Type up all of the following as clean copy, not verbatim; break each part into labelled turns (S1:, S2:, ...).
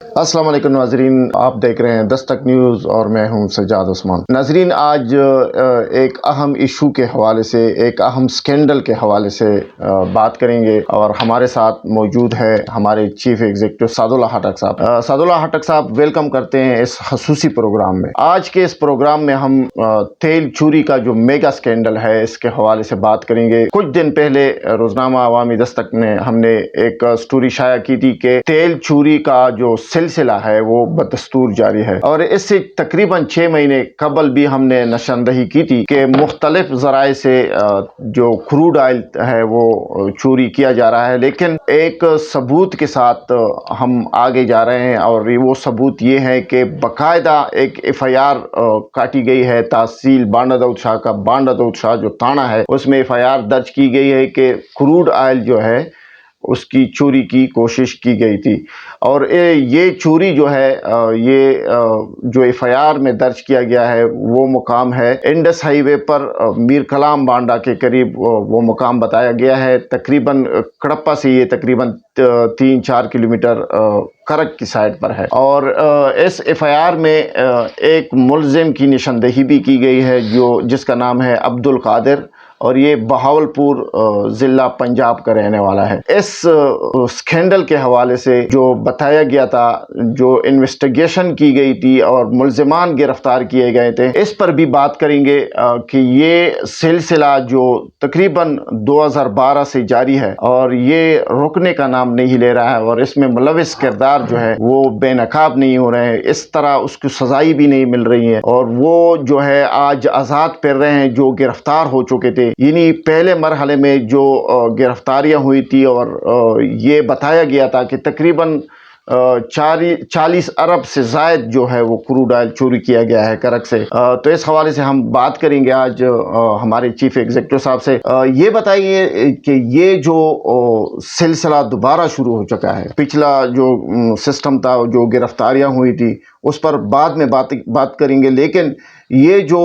S1: السلام علیکم ناظرین، آپ دیکھ رہے ہیں دستک نیوز اور میں ہوں سجاد عثمان۔ ناظرین، آج ایک اہم ایشو کے حوالے سے، ایک اہم سکینڈل کے حوالے سے بات کریں گے، اور ہمارے ساتھ موجود ہے ہمارے چیف ایگزیکٹو سعد اللہ خٹک صاحب۔ سعد اللہ خٹک صاحب، ویلکم کرتے ہیں اس خصوصی پروگرام میں۔ آج کے اس پروگرام میں ہم تیل چوری کا جو میگا سکینڈل ہے اس کے حوالے سے بات کریں گے۔ کچھ دن پہلے روزنامہ عوامی دستک میں ہم نے ایک سٹوری شائع کی تھی کہ تیل چوری کا جو سلسلہ ہے وہ بدستور جاری ہے، اور اس سے تقریباً 6 مہینے قبل بھی ہم نے نشاندہی کی تھی کہ مختلف ذرائع سے جو کروڈ آئل ہے وہ چوری کیا جا رہا ہے، لیکن ایک ثبوت کے ساتھ ہم آگے جا رہے ہیں، اور وہ ثبوت یہ ہے کہ باقاعدہ ایک FIR کاٹی گئی ہے تحصیل بانڈا داؤد شاہ کا۔ بانڈا داؤد شاہ جو تھانہ ہے اس میں FIR درج کی گئی ہے کہ کروڈ آئل جو ہے اس کی چوری کی کوشش کی گئی تھی، اور یہ چوری جو ہے یہ جو FIR میں درج کیا گیا ہے وہ مقام ہے انڈس ہائی وے پر میر کلام بانڈا کے قریب وہ مقام بتایا گیا ہے۔ تقریباً کڑپا سے یہ تقریباً 3-4 کلومیٹر کرک کی سائڈ پر ہے، اور اس FIR میں ایک ملزم کی نشاندہی بھی کی گئی ہے جس کا نام ہے عبد القادر، اور یہ بہاولپور ضلع پنجاب کا رہنے والا ہے۔ اس سکینڈل کے حوالے سے جو بتایا گیا تھا، جو انویسٹیگیشن کی گئی تھی اور ملزمان گرفتار کیے گئے تھے، اس پر بھی بات کریں گے کہ یہ سلسلہ جو تقریباً 2012 سے جاری ہے اور یہ رکنے کا نام نہیں لے رہا ہے، اور اس میں ملوث کردار جو ہے وہ بے نقاب نہیں ہو رہے ہیں، اس طرح اس کی سزائی بھی نہیں مل رہی ہے، اور وہ جو ہے آج آزاد پھر رہے ہیں جو گرفتار ہو چکے تھے۔ یعنی پہلے مرحلے میں جو گرفتاریاں ہوئی تھی اور یہ بتایا گیا تھا کہ تقریباً 40 ارب سے زائد جو ہے وہ کروڈ آئل چوری کیا گیا ہے کرک سے۔ تو اس حوالے سے ہم بات کریں گے آج ہمارے چیف ایگزیکٹو صاحب سے۔ یہ بتائیے کہ یہ جو سلسلہ دوبارہ شروع ہو چکا ہے، پچھلا جو سسٹم تھا، جو گرفتاریاں ہوئی تھی اس پر بعد میں بات کریں گے، لیکن یہ جو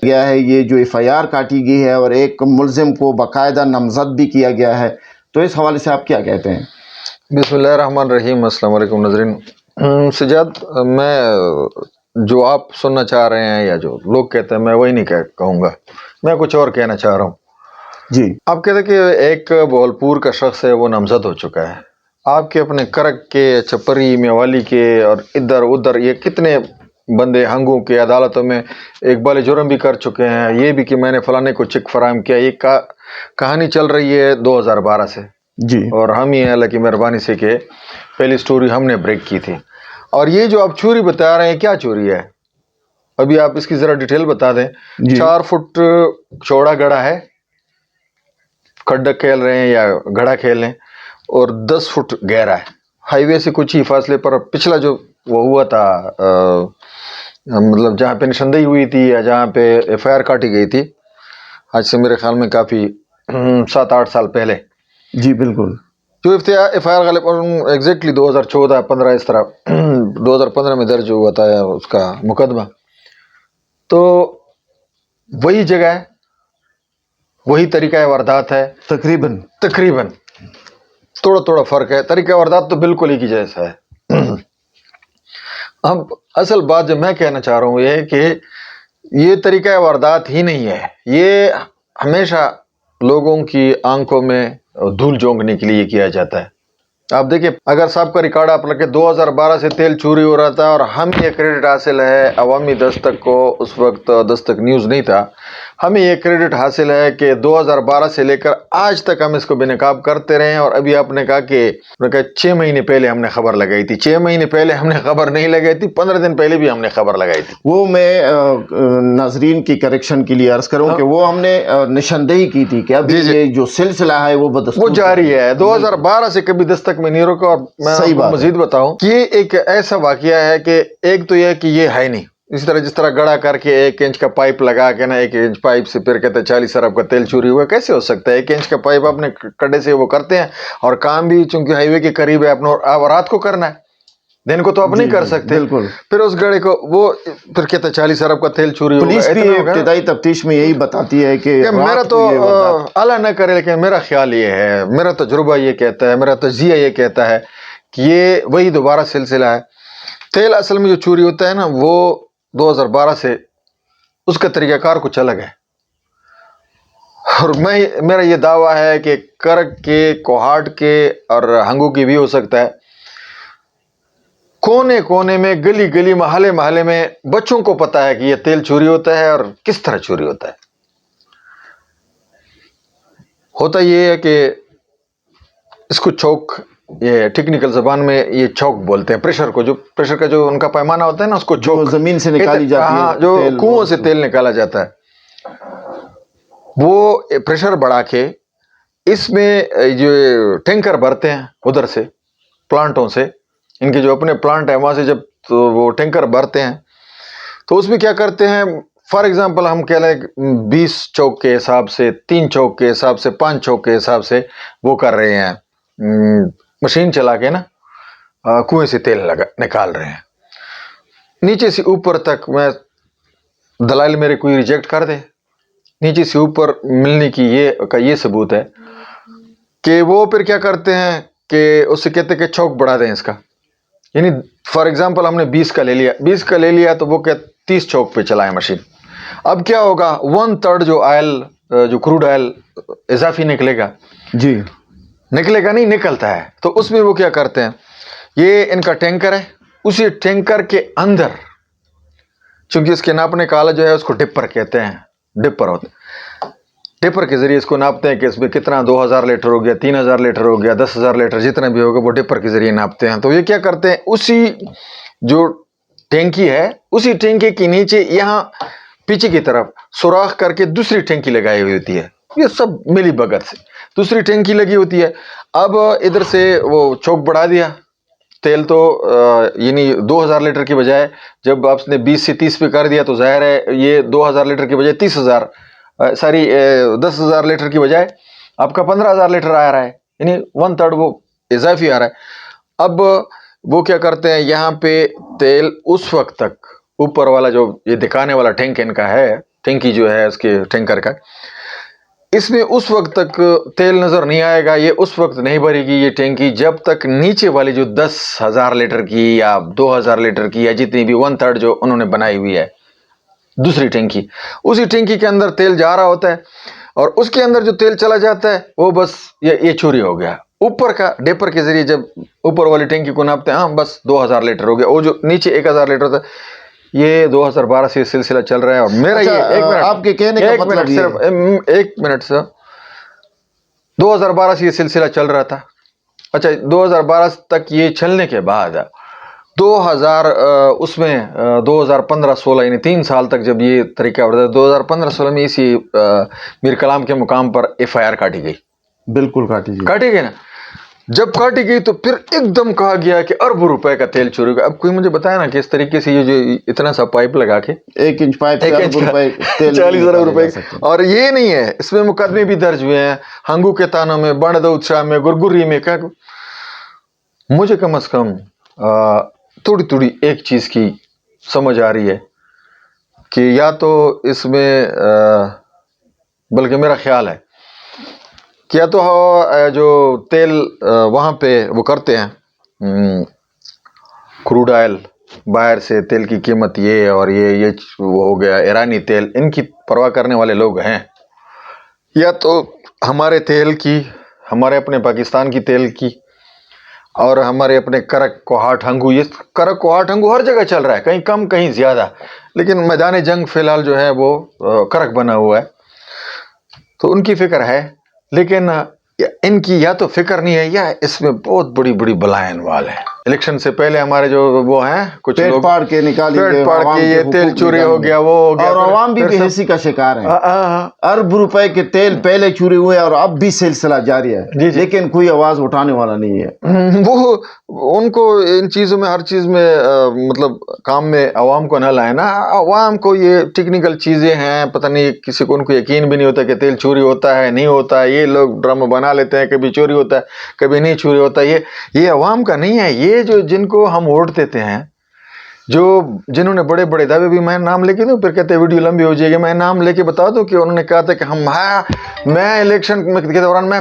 S1: کیا ہے، یہ جو FIR کاٹی گئی ہے اور ایک ملزم کو باقاعدہ نامزد بھی کیا گیا ہے، تو اس حوالے سے آپ کیا کہتے ہیں؟
S2: بسم اللہ الرحمن الرحیم۔ السلام علیکم ناظرین۔ سجاد، میں جو آپ سننا چاہ رہے ہیں یا جو لوگ کہتے ہیں میں وہی نہیں کہوں گا، میں کچھ اور کہنا چاہ رہا ہوں۔
S1: جی،
S2: آپ کہتے ہیں کہ ایک بہاولپور کا شخص ہے وہ نامزد ہو چکا ہے، آپ کے اپنے کرک کے، چپری، میوالی کے اور ادھر ادھر یہ کتنے بندے ہنگوں کے عدالتوں میں اقبال جرم بھی کر چکے ہیں، یہ بھی کہ میں نے فلانے کو چیک فراہم کیا۔ یہ کہانی چل رہی ہے 2012 سے،
S1: جی،
S2: اور ہم ہی ہیں اللہ کی مہربانی سے کہ پہلی سٹوری ہم نے بریک کی تھی۔ اور یہ جو آپ چوری بتا رہے ہیں، کیا چوری ہے؟ ابھی آپ اس کی ذرا ڈیٹیل بتا دیں۔
S1: جی،
S2: 4 فٹ چوڑا گڑھا ہے، کھڈا کھیل رہے ہیں یا گڑھا کھیل رہے ہیں، اور 10 فٹ گہرا ہے۔ ہائی وے سے کچھ ہی فاصلے پر پچھلا جو وہ ہوا تھا، مطلب جہاں پہ نشاندہی ہوئی تھی یا جہاں پہ FIR کاٹی گئی تھی، آج سے میرے خیال میں کافی 7-8 سال پہلے،
S1: جی بالکل،
S2: جو FIR غالب ایگزیکٹلی 2014-15 اس طرح 2015 میں درج ہوا تھا اس کا مقدمہ، تو وہی جگہ ہے، وہی طریقہ واردات ہے، تقریباً تھوڑا فرق ہے۔ طریقہ واردات تو بالکل ایک ہی جیسا ہے۔ اب اصل بات جو میں کہنا چاہ رہا ہوں یہ ہے کہ یہ طریقہ واردات ہی نہیں ہے، یہ ہمیشہ لوگوں کی آنکھوں میں دھول جھونکنے کے لیے کیا جاتا ہے۔ آپ دیکھیں، اگر صاحب کا ریکارڈ آپ لگے 2012 سے تیل چوری ہو رہا تھا، اور ہم یہ کریڈٹ حاصل ہے عوامی دستک کو، اس وقت دستک نیوز نہیں تھا، ہمیں یہ کریڈٹ حاصل ہے کہ 2012 سے لے کر آج تک ہم اس کو بے نقاب کرتے رہے ہیں۔ اور ابھی آپ نے کہا کہ 6 مہینے پہلے ہم نے خبر لگائی تھی، 6 مہینے پہلے ہم نے خبر نہیں لگائی تھی، 15 دن پہلے بھی ہم نے خبر لگائی تھی۔
S1: وہ میں ناظرین کی کریکشن کے لیے عرض کروں کہ وہ ہم نے نشاندہی کی تھی کہ ابھی یہ جو سلسلہ ہے وہ
S2: وہ جاری ہے، 2012 سے کبھی دستک میں نہیں روکا۔ اور میں آپ کو مزید بتاؤں کہ یہ ایک ایسا واقعہ ہے کہ ایک تو یہ کہ یہ ہے نہیں، اسی طرح جس طرح گڑھا کر کے 1 انچ کا پائپ لگا کے نا، 1 انچ پائپ سے پھر کہتے ہیں 40 ارب کا تیل چوری ہوا، کیسے ہو سکتا ہے؟ 1 انچ کا پائپ اپنے کڈے سے وہ کرتے ہیں، اور کام بھی چونکہ ہائی وے کے قریب ہے اپنا رات کو کرنا ہے، دن کو تو آپ نہیں کر سکتے۔
S1: بالکل،
S2: پھر اس گڑھے کو وہ پھر کہتے ہیں 40 ارب کا تیل چوری ہوا۔
S1: پولیس بھی ابتدائی تفتیش میں یہی بتاتی ہے کہ
S2: میرا تو اللہ نہ کرے، لیکن میرا خیال یہ ہے، میرا تجربہ یہ کہتا ہے، میرا تجزیہ یہ کہتا ہے کہ یہ وہی دوبارہ سلسلہ ہے. تیل اصل میں جو چوری ہوتا ہے نا وہ 2012 سے اس کا طریقہ کار کچھ الگ ہے. اور میرا یہ دعویٰ ہے کہ کرک کے، کوہاٹ کے اور ہنگو کی بھی ہو سکتا ہے. کونے کونے میں، گلی گلی، محلے محلے میں بچوں کو پتا ہے کہ یہ تیل چوری ہوتا ہے اور کس طرح چوری ہوتا ہے. ہوتا یہ ہے کہ اس کو چوک، یہ ٹیکنیکل زبان میں یہ چوک بولتے ہیں پریشر کو، جو پریشر کا جو ان کا پیمانہ ہوتا ہے نا اس کو
S1: جو
S2: چوک،
S1: زمین سے نکالی جاتی ہے،
S2: ہاں، جو کنووں سے تیل نکالا جاتا ہے، وہ پریشر بڑھا کے اس میں جو ٹینکر بھرتے ہیں ادھر سے پلانٹوں سے، ان کے جو اپنے پلانٹ ہیں وہاں سے جب وہ ٹینکر بھرتے ہیں تو اس میں کیا کرتے ہیں، فار ایگزامپل ہم کہہ لیں 20 چوک کے حساب سے، 3 چوک کے حساب سے، 5 چوک کے حساب سے وہ کر رہے ہیں، مشین چلا کے نا کنویں سے تیل نکال رہے ہیں. نیچے سے اوپر تک میں دلائل میرے کوئی ریجیکٹ کر دے، نیچے سے اوپر ملنے کی یہ ثبوت ہے کہ وہ پھر کیا کرتے ہیں کہ اس سے کہتے ہیں کہ چوک بڑھا دیں اس کا. یعنی فار ایگزامپل ہم نے 20 کا لے لیا تو وہ کہ 30 چوک پہ چلائے مشین. اب کیا ہوگا، 1/3 جو آئل، جو کروڈ آئل اضافی نکلے گا،
S1: جی
S2: نکلے گا نہیں، نکلتا ہے. تو اس میں وہ کیا کرتے ہیں، یہ ان کا ٹینکر ہے، اسی ٹینکر کے اندر، چونکہ اس کے ناپنے کا آلہ جو ہے اس کو ڈپر کہتے ہیں، ڈپر ہوتا ہے، ڈپر کے ذریعے اس کو ناپتے ہیں کہ اس میں کتنا 2000 لیٹر ہو گیا، 3000 لیٹر ہو گیا، 10,000 لیٹر، جتنا بھی ہوگا وہ ڈپر کے ذریعے ناپتے ہیں. تو یہ کیا کرتے ہیں، اسی جو ٹینکی ہے اسی ٹینکی کے نیچے یہاں پیچھے کی طرف سوراخ کر کے دوسری ٹینکی لگائی ہوئی ہوتی ہے. یہ سب ملی بگت سے دوسری ٹینکی لگی ہوتی ہے. اب ادھر سے وہ چوک بڑھا دیا، تیل تو یعنی 2000 لیٹر کی بجائے جب آپ نے 20 سے 30 پہ کر دیا تو ظاہر ہے یہ 2000 لیٹر کی بجائے 10,000 لیٹر کی بجائے آپ کا 15,000 لیٹر آ رہا ہے، یعنی 1/3 وہ اضافی آ رہا ہے. اب وہ کیا کرتے ہیں، یہاں پہ تیل اس وقت تک اوپر والا جو یہ دکھانے والا ٹینک ان کا ہے، ٹینکی جو ہے اس کے ٹینکر کا، اس میں اس وقت تک تیل نظر نہیں آئے گا، یہ اس وقت نہیں بھرے گی یہ ٹینکی جب تک نیچے والی جو 10,000 لیٹر کی یا 2,000 لیٹر کی یا جتنی بھی 1/3 جو انہوں نے بنائی ہوئی ہے دوسری ٹینکی، اسی ٹینکی کے اندر تیل جا رہا ہوتا ہے اور اس کے اندر جو تیل چلا جاتا ہے وہ بس یہ چوری ہو گیا. اوپر کا ڈیپر کے ذریعے جب اوپر والی ٹینکی کو ناپتے ہیں، ہاں بس 2000 لیٹر ہو گیا، وہ جو نیچے 1000 لیٹر تھا. یہ 2012 سے یہ سلسلہ چل رہا ہے. اور میرا یہ
S1: آپ کے کہنے کا مطلب
S2: صرف ایک منٹ سے 2012 سے یہ سلسلہ چل رہا تھا. اچھا 2012 تک یہ چلنے کے بعد 2015-16 یعنی 3 سال تک جب یہ طریقہ بڑھتا ہے، 2015-16 میں اسی میر کلام کے مقام پر FIR کاٹی گئی.
S1: بالکل کاٹی
S2: گئی نا. جب کاٹی گئی تو پھر ایک دم کہا گیا کہ اربوں روپے کا تیل چوری ہوگا. اب کوئی مجھے بتایا نا کہ اس طریقے سے یہ جو اتنا سا پائپ لگا کے
S1: 1 انچ پائپ سے
S2: 40 ارب روپے، اور یہ نہیں ہے، اس میں مقدمے بھی درج ہوئے ہیں ہنگو کے تانوں میں، بانڈدود شاہ میں، گرگری میں. کیا مجھے کم از کم تھوڑی تھوڑی ایک چیز کی سمجھ آ رہی ہے کہ یا تو اس میں بلکہ میرا خیال ہے کیا تو جو تیل وہاں پہ وہ کرتے ہیں کروڈ آئل، باہر سے تیل کی قیمت یہ اور یہ وہ ہو گیا ایرانی تیل، ان کی پرواہ کرنے والے لوگ ہیں، یا تو ہمارے تیل کی، ہمارے اپنے پاکستان کی تیل کی، اور ہمارے اپنے کرک کوہاٹ ہنگو، یہ کرک کوہاٹ ہنگو ہر جگہ چل رہا ہے، کہیں کم کہیں زیادہ، لیکن میدان جنگ فی الحال جو ہے وہ کرک بنا ہوا ہے. تو ان کی فکر ہے، لیکن ان کی یا تو فکر نہیں ہے یا اس میں بہت بڑی بڑی بلائیں انوال ہیں. الیکشن سے پہلے ہمارے جو وہ ہیں کچھ لوگ
S1: پاڑ کے نکالیں گے،
S2: پاڑ کے یہ تیل چوری ہو گیا، وہ ہو گیا،
S1: اور عوام بھی بےحسی کا شکار ہیں. ارب روپے کے تیل پہلے چوری ہوئے اور اب بھی سلسلہ جاری ہے، لیکن کوئی آواز اٹھانے والا نہیں ہے.
S2: وہ ان کو ان چیزوں میں، ہر چیز میں مطلب کام میں عوام کو نہ لائے نا. عوام کو یہ ٹیکنیکل چیزیں ہیں، پتہ نہیں کسی کو ان کو یقین بھی نہیں ہوتا کہ تیل چوری ہوتا ہے نہیں ہوتا ہے. یہ لوگ ڈرامہ بنا لیتے ہیں، کبھی چوری ہوتا ہے کبھی نہیں چوری ہوتا. یہ عوام کا نہیں ہے. یہ جو جن کو ہم ووٹ دیتے ہیں، جنہوں نے بڑے بڑے دعوے بھی، میں نام لے کے دوں پھر کہتے ہیں ویڈیو لمبی ہو جائے گی، میں نام لے کے بتا دوں کہ انہوں نے کہا تھا کہ میں الیکشن کے دوران میں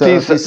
S2: 30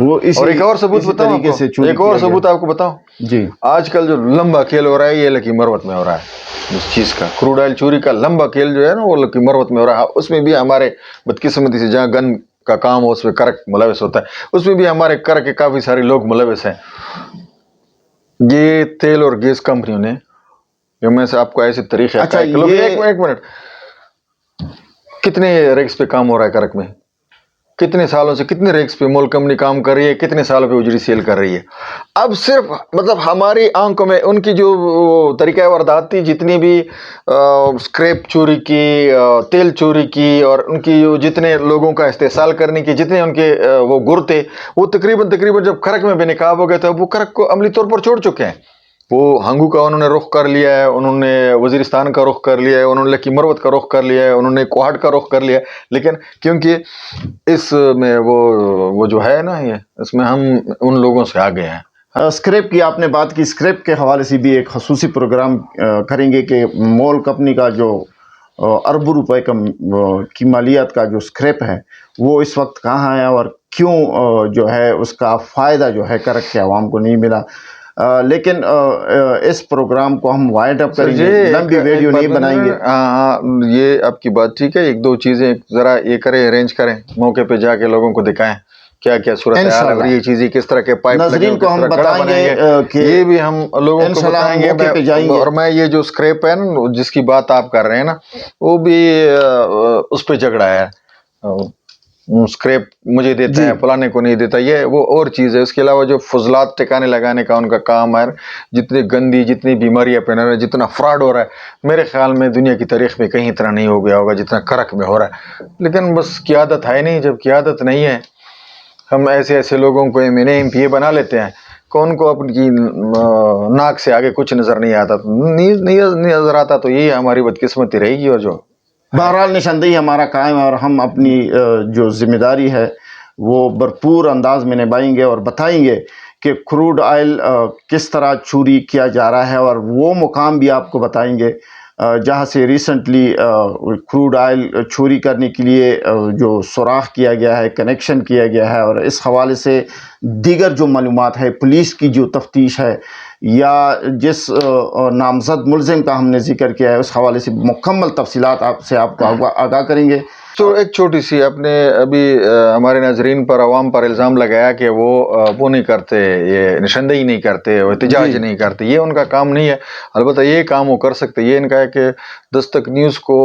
S1: وہ
S2: اور ایک اور ثبوت
S1: اسی
S2: بتاؤں
S1: طریقے سے
S2: آپ کو،
S1: چوری
S2: ایک اور
S1: کیا
S2: ثبوت
S1: گیا۔
S2: آپ کو بتاؤں،
S1: جی
S2: آج کل جو لمبا کھیل ہو رہا ہے یہ لکی مروت میں ہو رہا ہے، اس چیز کا کروڈ آئل چوری کا لمبا کھیل جو ہے نا وہ لکی مروت میں ہو رہا ہے، اس میں بھی ہمارے بدقسمتی سے جہاں گن کا کام ہو اس میں کرک ملوث ہوتا ہے، اس میں بھی ہمارے کر کے کافی سارے لوگ ملوث ہیں۔ یہ تیل اور گیس کمپنیوں نے، جو میں سے آپ کو ایسے طریقے
S1: اچھا
S2: ایک منٹ، کتنے ریکس پہ کام ہو رہا ہے کرک میں، کتنے سالوں سے کتنے ریکس پہ مول کمپنی کام کر رہی ہے، کتنے سالوں پہ اجری سیل کر رہی ہے۔ اب صرف مطلب ہماری آنکھوں میں ان کی جو طریقہ واردات تھی، جتنی بھی اسکریپ چوری کی، تیل چوری کی، اور ان کی جو جتنے لوگوں کا استحصال کرنے کی جتنے ان کے وہ گر تھے، وہ تقریباً جب کرک میں بے نقاب ہو گئے تھے، اب وہ کرک کو عملی طور پر چھوڑ چکے ہیں۔ وہ ہنگو کا انہوں نے رخ کر لیا ہے، انہوں نے وزیرستان کا رخ کر لیا ہے، انہوں نے لکی مروت کا رخ کر لیا ہے، انہوں نے کوہاٹ کا رخ کر لیا ہے، لیکن کیونکہ اس میں وہ جو ہے نا، یہ اس میں ہم ان لوگوں سے آگے ہیں۔
S1: اسکریپ کی آپ نے بات کی، اسکریپ کے حوالے سے بھی ایک خصوصی پروگرام کریں گے کہ مول کمپنی کا جو اربوں روپے کی مالیات کا جو اسکریپ ہے وہ اس وقت کہاں ہے اور کیوں جو ہے اس کا فائدہ جو ہے کرک کے عوام کو نہیں ملا۔ لیکن اس پروگرام کو ہم وائنڈ اپ کریں گے، لمبی ویڈیو نہیں بنائیں گے۔
S2: ہاں، یہ آپ کی بات ٹھیک ہے، ایک دو چیزیں ذرا یہ کریں، ارینج کریں، موقع پہ جا کے لوگوں کو دکھائیں کیا کیا صورتحال ہے، اور یہ چیزیں کس طرح کے پائپ لگے
S1: ناظرین
S2: ہیں،
S1: کو
S2: کس
S1: ہم
S2: طرح گڑھا
S1: بتائیں
S2: بنائیں
S1: گے
S2: گے،
S1: کہ
S2: یہ بھی ہم لوگوں کو
S1: انشاءاللہ ہم
S2: بتائیں گے۔
S1: موقع پہ جائیں گے،
S2: اور میں یہ جو اسکریپ ہے نا جس کی بات آپ کر رہے ہیں نا، وہ بھی اس پہ جھگڑا ہے، اسکریپ مجھے دیتا ہے، فلانے کو نہیں دیتا، یہ وہ اور چیز ہے۔ اس کے علاوہ جو فضلات ٹھکانے لگانے کا ان کا کام ہے، جتنی گندی، جتنی بیماریاں پھیلا رہے ہیں، جتنا فراڈ ہو رہا ہے، میرے خیال میں دنیا کی تاریخ میں کہیں اتنا نہیں ہو گیا ہوگا جتنا کرک میں ہو رہا ہے۔ لیکن بس قیادت ہے نہیں، جب قیادت نہیں ہے، ہم ایسے لوگوں کو ایم پی اے بنا لیتے ہیں کہ ان کو اپنی ناک سے آگے کچھ نظر نہیں آتا، نہیں نظر آتا، تو یہی ہماری بدقسمتی رہے گی۔ اور جو
S1: بہرحال نشاندہی ہمارا قائم ہے اور ہم اپنی جو ذمہ داری ہے وہ بھرپور انداز میں نبھائیں گے اور بتائیں گے کہ کروڈ آئل کس طرح چوری کیا جا رہا ہے، اور وہ مقام بھی آپ کو بتائیں گے جہاں سے ریسنٹلی کروڈ آئل چوری کرنے کے لیے جو سوراخ کیا گیا ہے، کنیکشن کیا گیا ہے، اور اس حوالے سے دیگر جو معلومات ہے، پولیس کی جو تفتیش ہے یا جس نامزد ملزم کا ہم نے ذکر کیا ہے، اس حوالے سے مکمل تفصیلات آپ کو آگاہ کریں گے۔
S2: تو ایک چھوٹی سی، آپ نے ابھی ہمارے ناظرین پر، عوام پر الزام لگایا کہ وہ نہیں کرتے، یہ نشاندہی نہیں کرتے، وہ احتجاج نہیں کرتے، یہ ان کا کام نہیں ہے۔ البتہ یہ کام وہ کر سکتے، یہ ان کا ہے کہ دستک نیوز کو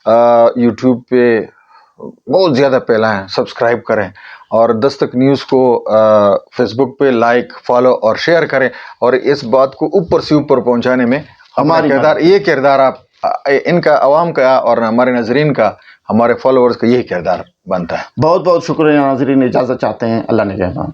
S2: یوٹیوب پہ بہت زیادہ پھیلائیں، سبسکرائب کریں، اور دستک نیوز کو فیس بک پہ لائک، فالو اور شیئر کریں، اور اس بات کو اوپر سے اوپر پہنچانے میں ہمارا کردار، یہ کردار آپ ان کا، عوام کا اور ہمارے ناظرین کا، ہمارے فالوورز کا یہی کردار بنتا ہے۔
S1: بہت بہت شکریہ ناظرین، اجازت چاہتے ہیں، اللہ نگہبان۔